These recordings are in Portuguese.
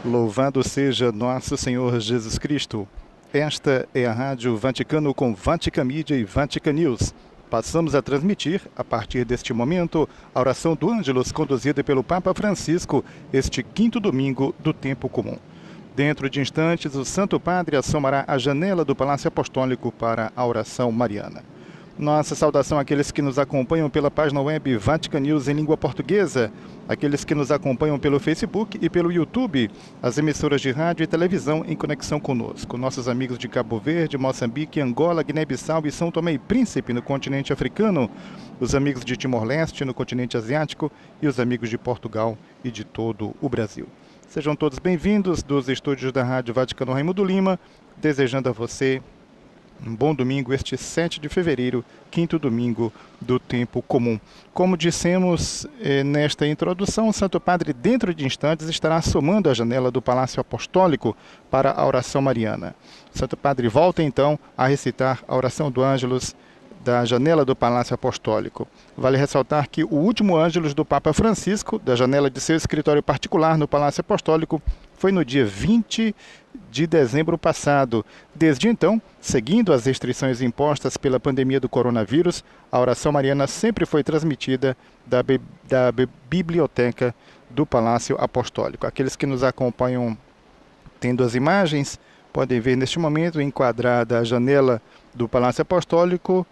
Louvado seja nosso Senhor Jesus Cristo. Esta é a Rádio Vaticano com Vatican Media e Vatican News. Passamos a transmitir, a partir deste momento, a oração do Ângelus conduzida pelo Papa Francisco, este quinto domingo do tempo comum. Dentro de instantes, o Santo Padre assomará a janela do Palácio Apostólico para a oração mariana. Nossa saudação àqueles que nos acompanham pela página web Vatican News em língua portuguesa, aqueles que nos acompanham pelo Facebook e pelo YouTube, as emissoras de rádio e televisão em conexão conosco, nossos amigos de Cabo Verde, Moçambique, Angola, Guiné-Bissau e São Tomé e Príncipe no continente africano, os amigos de Timor-Leste no continente asiático e os amigos de Portugal e de todo o Brasil. Sejam todos bem-vindos dos estúdios da Rádio Vaticano Raimundo Lima, desejando a você um bom domingo, este 7 de fevereiro, quinto domingo do tempo comum. Como dissemos nesta introdução, o Santo Padre, dentro de instantes, estará assomando a janela do Palácio Apostólico para a oração mariana. O Santo Padre volta, então, a recitar a oração do Ângelus da janela do Palácio Apostólico. Vale ressaltar que o último Ângelus do Papa Francisco, da janela de seu escritório particular no Palácio Apostólico, foi no dia 20 de dezembro passado. Desde então, seguindo as restrições impostas pela pandemia do coronavírus, a oração mariana sempre foi transmitida da biblioteca do Palácio Apostólico. Aqueles que nos acompanham tendo as imagens, podem ver neste momento enquadrada a janela do Palácio Apostólico,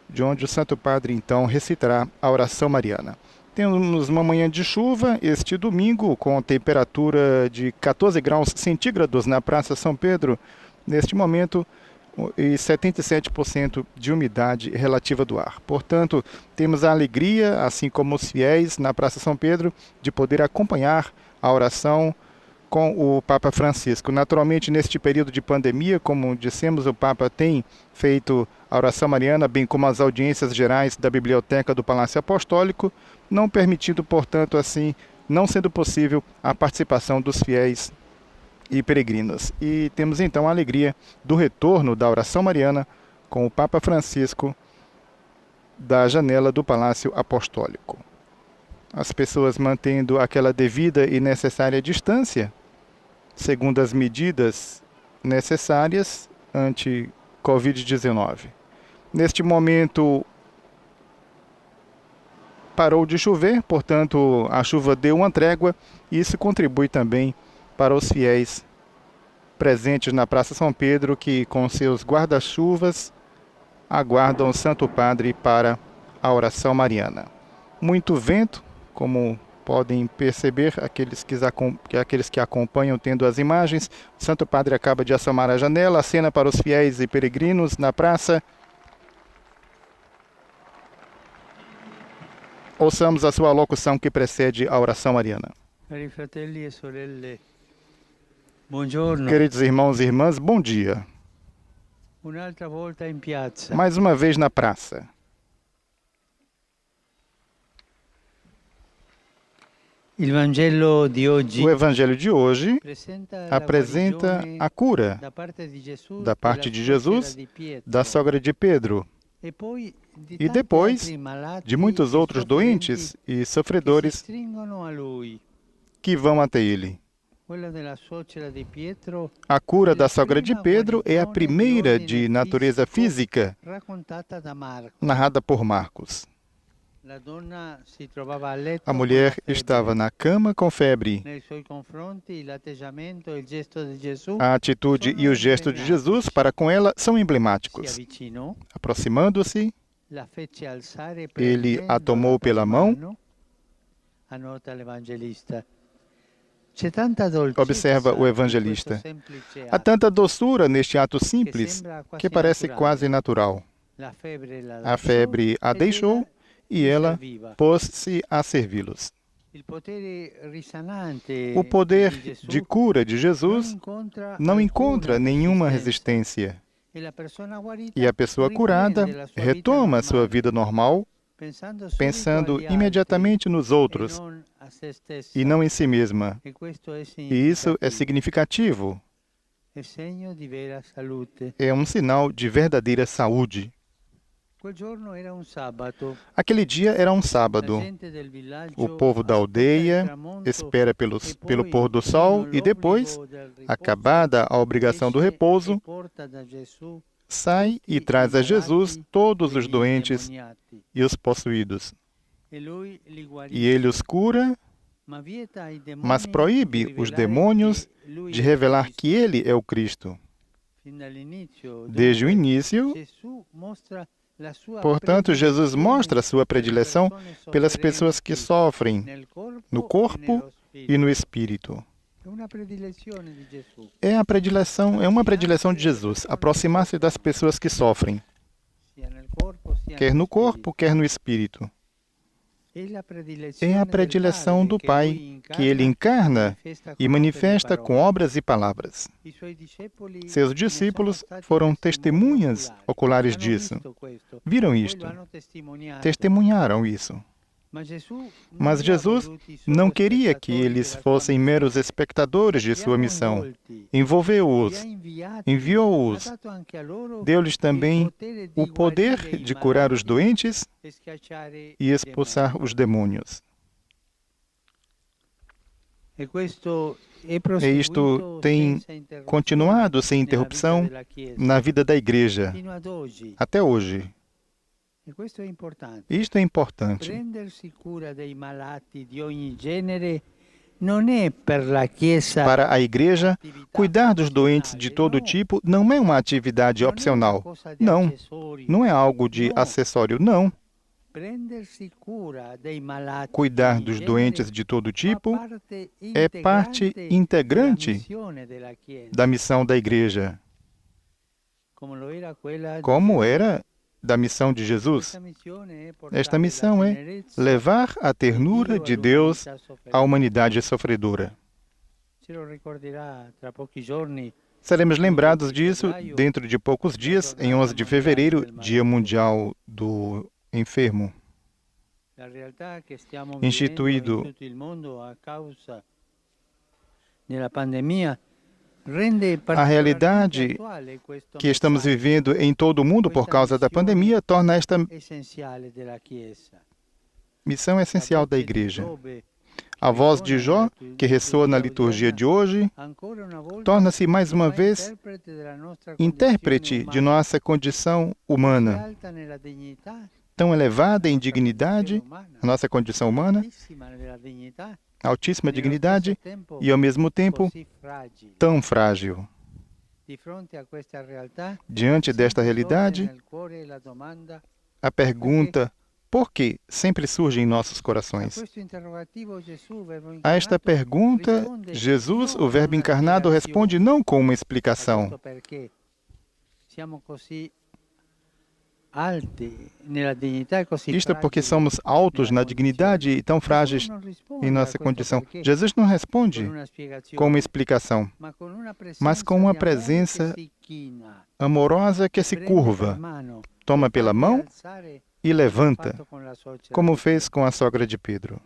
de onde o Santo Padre, então, recitará a oração mariana. Temos uma manhã de chuva este domingo, com temperatura de 14 graus centígrados na Praça São Pedro, neste momento, e 77% de umidade relativa do ar. Portanto, temos a alegria, assim como os fiéis na Praça São Pedro, de poder acompanhar a oração com o Papa Francisco. Naturalmente, neste período de pandemia, como dissemos, o Papa tem feito a oração mariana, bem como as audiências gerais da Biblioteca do Palácio Apostólico, não permitindo, portanto, assim, não sendo possível a participação dos fiéis e peregrinos. E temos, então, a alegria do retorno da oração mariana com o Papa Francisco da janela do Palácio Apostólico. As pessoas mantendo aquela devida e necessária distância, segundo as medidas necessárias ante Covid-19. Neste momento, parou de chover, portanto, a chuva deu uma trégua e isso contribui também para os fiéis presentes na Praça São Pedro, que com seus guarda-chuvas aguardam o Santo Padre para a oração mariana. Muito vento, como podem perceber aqueles que acompanham tendo as imagens. O Santo Padre acaba de assomar a janela, acena para os fiéis e peregrinos na praça. Ouçamos a sua locução que precede a oração mariana. Cari fratelli e sorelle, buongiorno. Queridos irmãos e irmãs, bom dia. Un'altra volta in piazza. Mais uma vez na praça. O Evangelho de hoje apresenta a cura da parte de Jesus, da sogra de Pedro, e depois de muitos outros doentes e sofredores que vão até ele. A cura da sogra de Pedro é a primeira de natureza física, narrada por Marcos. A mulher estava na cama com febre. A atitude e o gesto de Jesus para com ela são emblemáticos. Aproximando-se, ele a tomou pela mão. Observa o evangelista. Há tanta doçura neste ato simples que parece quase natural. A febre a deixou e ela pôs-se a servi-los. O poder de cura de Jesus não encontra nenhuma resistência. E a pessoa curada retoma a sua vida normal, pensando imediatamente nos outros e não em si mesma. E isso é significativo. É um sinal de verdadeira saúde. Aquele dia era um sábado. O povo da aldeia espera pelo pôr do sol e depois, acabada a obrigação do repouso, sai e traz a Jesus todos os doentes e os possuídos. E ele os cura, mas proíbe os demônios de revelar que ele é o Cristo. Desde o início, portanto, Jesus mostra a sua predileção pelas pessoas que sofrem no corpo e no espírito. É uma predileção de Jesus, aproximar-se das pessoas que sofrem, quer no corpo, quer no espírito. É a predileção do Pai, que ele encarna e manifesta com obras e palavras. Seus discípulos foram testemunhas oculares disso. Viram isto, testemunharam isso. Mas Jesus não queria que eles fossem meros espectadores de sua missão. Envolveu-os, enviou-os, deu-lhes também o poder de curar os doentes e expulsar os demônios. E isto tem continuado sem interrupção na vida da Igreja, até hoje. Isto é importante. Para a Igreja, cuidar dos doentes de todo tipo não é uma atividade opcional. Não, não é algo de acessório, não. Cuidar dos doentes de todo tipo é parte integrante da missão da Igreja, como era da missão de Jesus. Esta missão é levar a ternura de Deus à humanidade sofredora. Seremos lembrados disso dentro de poucos dias, em 11 de fevereiro, Dia Mundial do Enfermo, instituído a realidade que estamos vivendo em todo o mundo por causa da pandemia torna esta missão essencial da Igreja. A voz de Jó, que ressoa na liturgia de hoje, torna-se mais uma vez intérprete de nossa condição humana, tão elevada em dignidade, a nossa condição humana, altíssima dignidade e, ao mesmo tempo, tão frágil. Diante desta realidade, a pergunta por que sempre surge em nossos corações. A esta pergunta, Jesus, o Verbo encarnado, responde não com uma explicação. Isto porque somos altos na dignidade e tão frágeis em nossa condição. Jesus não responde com uma explicação, mas com uma presença amorosa que se curva, toma pela mão e levanta, como fez com a sogra de Pedro.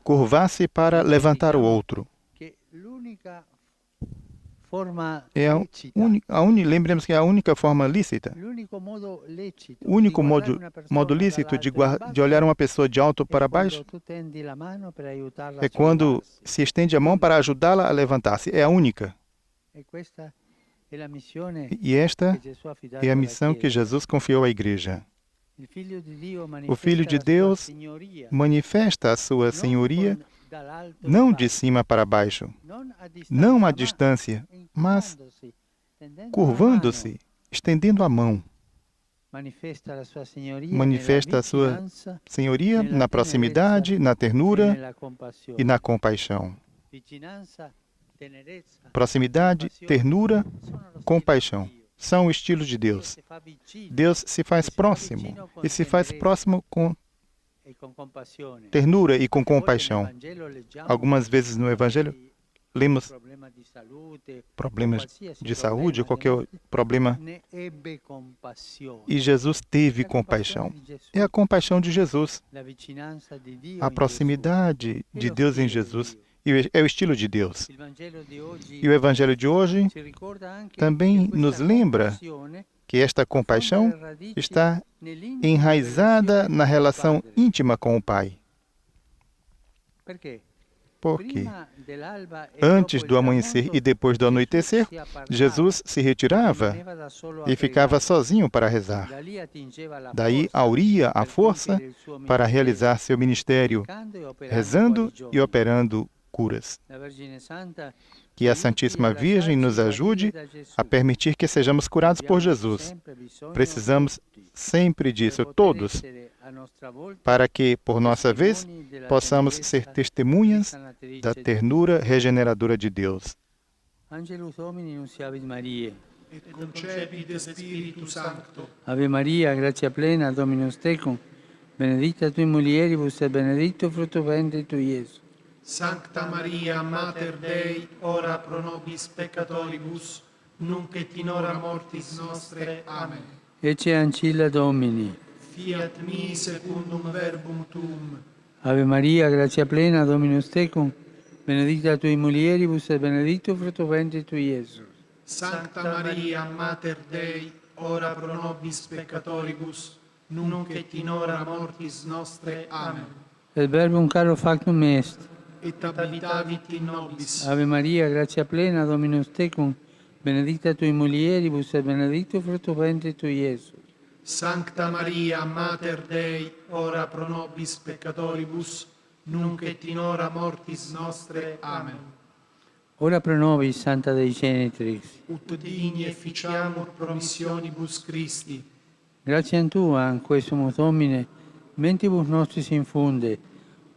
Curvar-se para levantar o outro. Lembremos que é a única forma lícita. O único modo lícito de olhar uma pessoa de alto para baixo é quando se estende a mão para ajudá-la a levantar-se. É a única. E esta é a missão que Jesus confiou à Igreja. O Filho de Deus manifesta a sua senhoria não de cima para baixo, não à distância, mas curvando-se, estendendo a mão. Manifesta a sua senhoria na proximidade, na ternura e na compaixão. Proximidade, ternura, compaixão são o estilo de Deus. Deus se faz próximo e se faz próximo com ternura e com compaixão. Algumas vezes no Evangelho, lemos problemas de saúde, qualquer problema, e Jesus teve compaixão. É a compaixão de Jesus, a proximidade de Deus em Jesus E é o estilo de Deus. E o Evangelho de hoje também nos lembra que esta compaixão está enraizada na relação íntima com o Pai. Porque antes do amanhecer e depois do anoitecer, Jesus se retirava e ficava sozinho para rezar. Daí auria a força para realizar seu ministério, rezando e operando curas. Que a Santíssima Virgem nos ajude a permitir que sejamos curados por Jesus. Precisamos sempre disso, todos, para que, por nossa vez, possamos ser testemunhas da ternura regeneradora de Deus. Angelus Domini nunciavit Mariae. Et concepit Spiritus Sancto. Ave Maria, gratia plena, Dominus tecum, benedicta tui mulieribus et benedictus fructus ventris tui, Iesus. Sancta Maria, Mater Dei, ora pro nobis peccatoribus, nunc et in hora mortis nostre. Amen. Ecce ancilla Domini. Fiat mi secundum verbum tuum. Ave Maria, gratia plena, Dominus tecum, benedicta tui mulieribus et benedictus fructus ventris tui, Iesus. Sancta Maria, Mater Dei, ora pro nobis peccatoribus, nunc et in hora mortis nostre. Amen. Et verbum caro factum est. Et habitavit in nobis. Ave Maria, gratia plena, Dominus tecum, benedicta tui mulieribus et benedictus fructus ventris tui, Iesus. Sancta Maria, Mater Dei, ora pro nobis peccatoribus, nunc et in hora mortis nostre. Amen. Ora pro nobis, Santa Dei Genitrix. Ut digni efficiamur promissionibus Christi. Gratiam Tua, anque sumus Domine, mentibus nostris infunde,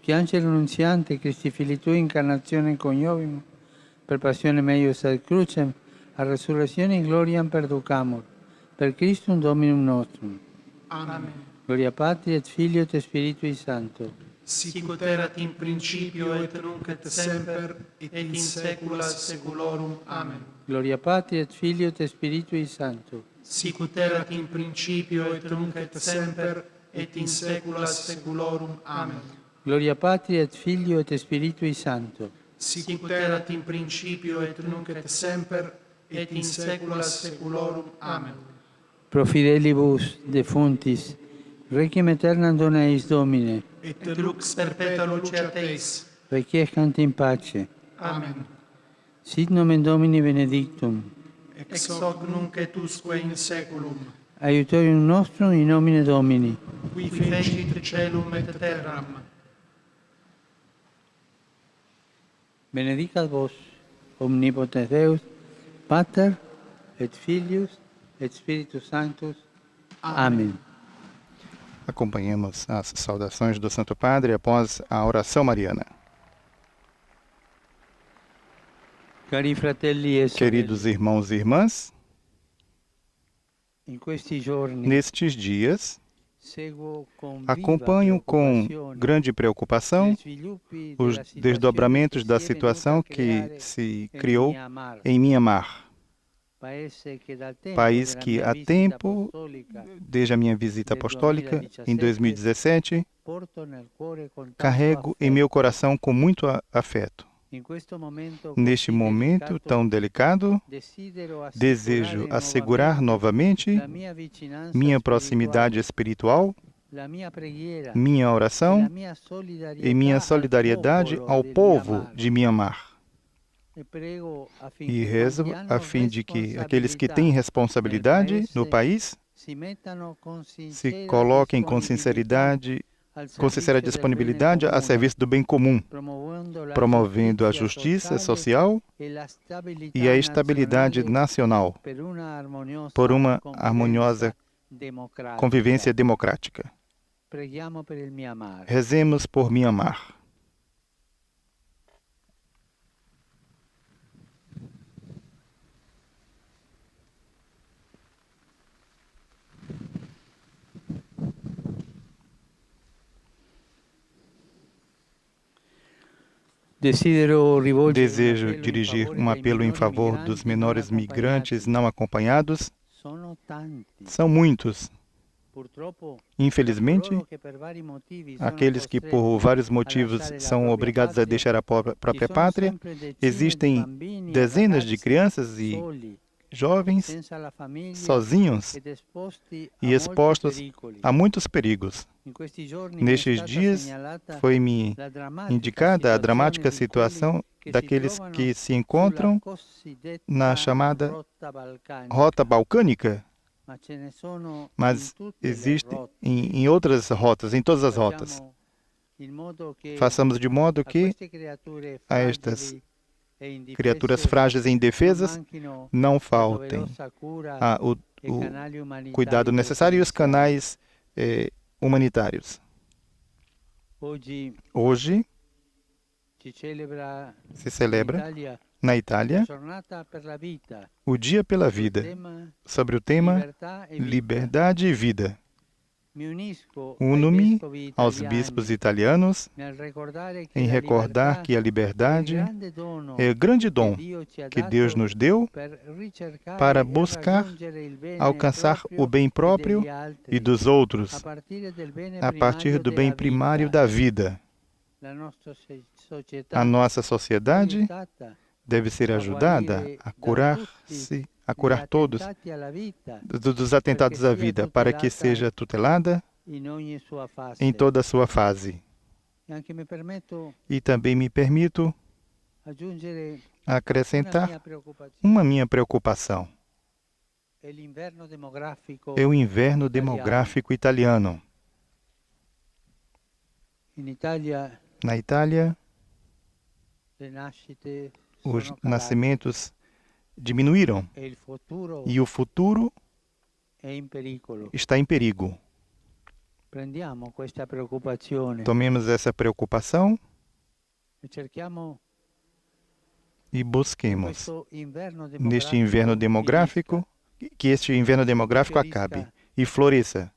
che Angelo Nunziante, Christi Filii Tui, incarnazione coniovimus, per passione meius ad crucem, a resurrezione gloriam perducamur, per Christum Dominum nostrum. Amen. Gloria Patri et Filio et Spiritui Sancto. Sicut erat in principio et nunc et semper et in saecula saeculorum. Amen. Gloria Patri et Filio et Spiritui Sancto. Sicut erat in principio et nunc et semper et in saecula saeculorum. Amen. Gloria Patri et Filio et Spiritui Sancto. Sicut erat in principio et nunc et semper et in saecula saeculorum. Amen. Pro fidelibus defuntis, requiem aeternam dona eis Domine, Et lux perpetua luceat eis. requiescant in pace. Amen. Sit nomen Domini benedictum, Ex hoc nunc et usque in saeculum. aiutorium nostrum in nomine Domini. Qui fecit caelum et terram. Benedicat vos, omnipotens Deus, Pater et Filius et Spiritus Sanctus. Amém. Acompanhemos as saudações do Santo Padre após a oração mariana. Cari fratelli e sorelle, Queridos irmãos e irmãs, in questi giorni nestes dias, seguo con viva acompanho com preoccupazione grande preocupação gli sviluppi os della situazione desdobramentos che da si è situação venuta a que creare se in criou Myanmar, em Myanmar, paese che dal tempo país della que mia há visita tempo, apostolica desde a minha visita apostólica em 2017, porto nel cuore con tanto carrego em affetto. meu coração com muito afeto. In questo momento Neste così momento delicato, tão delicado, desidero desejo assicurare assegurar novamente la mia vicinanza minha proximidade espiritual, la mia preghiera minha e la oração mia e minha solidariedade ao povo de Myanmar. E rezo a fim de que aqueles que têm responsabilidade no país se coloquem com sinceridade, com sincera disponibilidade a serviço do bem comum, promovendo a justiça social e a estabilidade nacional por uma harmoniosa convivência democrática. Rezemos por Myanmar. Desejo dirigir um apelo em favor dos menores migrantes não acompanhados. São muitos. Infelizmente, aqueles que por vários motivos são obrigados a deixar a própria pátria, existem dezenas de crianças e jovens sozinhos e expostos a muitos perigos. Nestes dias foi-me indicada a dramática situação daqueles que se encontram na chamada Rota Balcânica, mas existe em outras rotas, em todas as rotas. Façamos de modo que a estas criaturas frágeis e indefesas não faltem o cuidado necessário e os canais humanitários. Hoje se celebra na Itália o Dia pela Vida, sobre o tema Liberdade e Vida. Uno-me aos bispos italianos em recordar que a liberdade é o grande dom que Deus nos deu para buscar alcançar o bem próprio e dos outros, a partir do bem primário da vida. A nossa sociedade deve ser ajudada a curar todos dos atentados à vida, para que seja tutelada em toda a sua fase. E também me permito acrescentar uma minha preocupação. É o inverno demográfico italiano. Na Itália, os nascimentos diminuíram e o futuro está em perigo. Tomemos essa preocupação e busquemos neste inverno demográfico, que este inverno demográfico acabe e floresça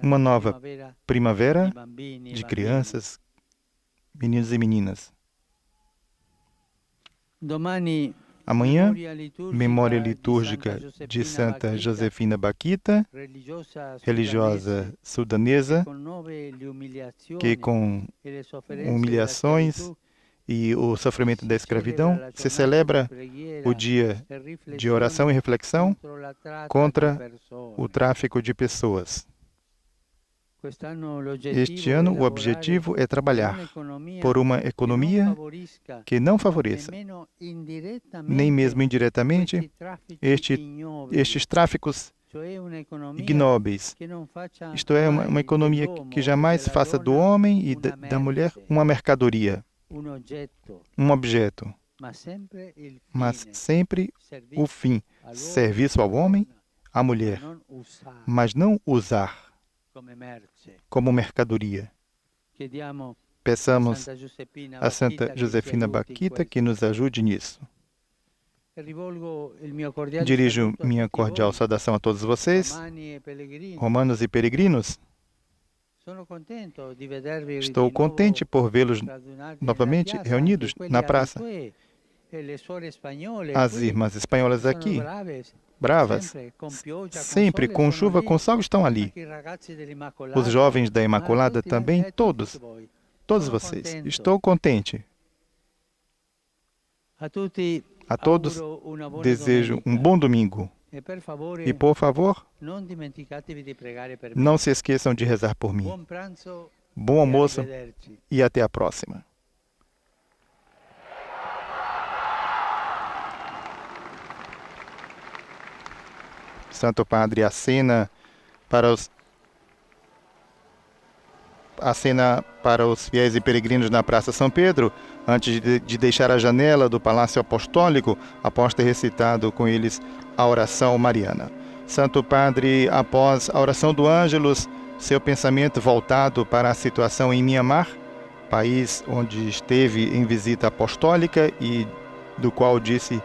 uma nova primavera de crianças, meninos e meninas. Amanhã, memória litúrgica de Santa Josefina Bakhita, religiosa sudanesa, que com humilhações e o sofrimento da escravidão se celebra o dia de oração e reflexão contra o tráfico de pessoas. Este ano, o objetivo é trabalhar por uma economia que não favoreça, nem mesmo indiretamente, estes tráficos ignóbeis. Isto é, uma economia que jamais faça do homem e da mulher uma mercadoria, um objeto, mas sempre o fim, serviço ao homem, à mulher, mas não usar como mercadoria. Peçamos a Santa Josefina Bakhita que nos ajude nisso. Dirijo minha cordial saudação a todos vocês, romanos e peregrinos. Estou contente por vê-los novamente reunidos na praça. As irmãs espanholas aqui, bravas, sempre com chuva, com sol, estão ali. Os jovens da Imaculada também, todos vocês. Estou contente. A todos desejo um bom domingo. E, por favor, não se esqueçam de rezar por mim. Bom almoço e até a próxima. Santo Padre acena para os fiéis e peregrinos na Praça São Pedro, antes de deixar a janela do Palácio Apostólico, após ter recitado com eles a oração mariana. Santo Padre, após a oração do Ângelus, seu pensamento voltado para a situação em Mianmar, país onde esteve em visita apostólica e do qual disse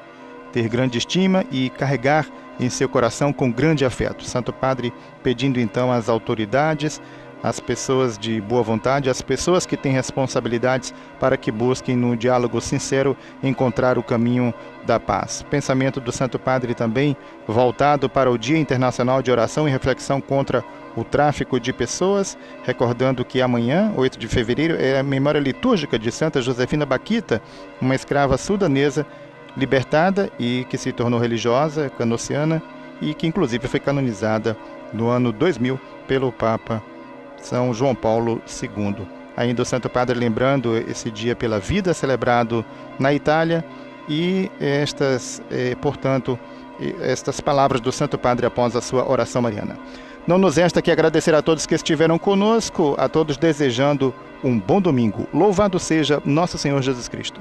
ter grande estima e carregar em seu coração com grande afeto. Santo Padre pedindo então às autoridades as pessoas de boa vontade, as pessoas que têm responsabilidades, para que busquem no diálogo sincero encontrar o caminho da paz. Pensamento do Santo Padre também voltado para o Dia Internacional de Oração e Reflexão contra o Tráfico de Pessoas, recordando que amanhã, 8 de fevereiro, é a memória litúrgica de Santa Josefina Bakhita, uma escrava sudanesa libertada e que se tornou religiosa, canociana, e que inclusive foi canonizada no ano 2000 pelo Papa São João Paulo II. Ainda o Santo Padre lembrando esse dia pela vida celebrado na Itália e portanto, estas palavras do Santo Padre após a sua oração mariana. Não nos resta que agradecer a todos que estiveram conosco, a todos desejando um bom domingo. Louvado seja nosso Senhor Jesus Cristo.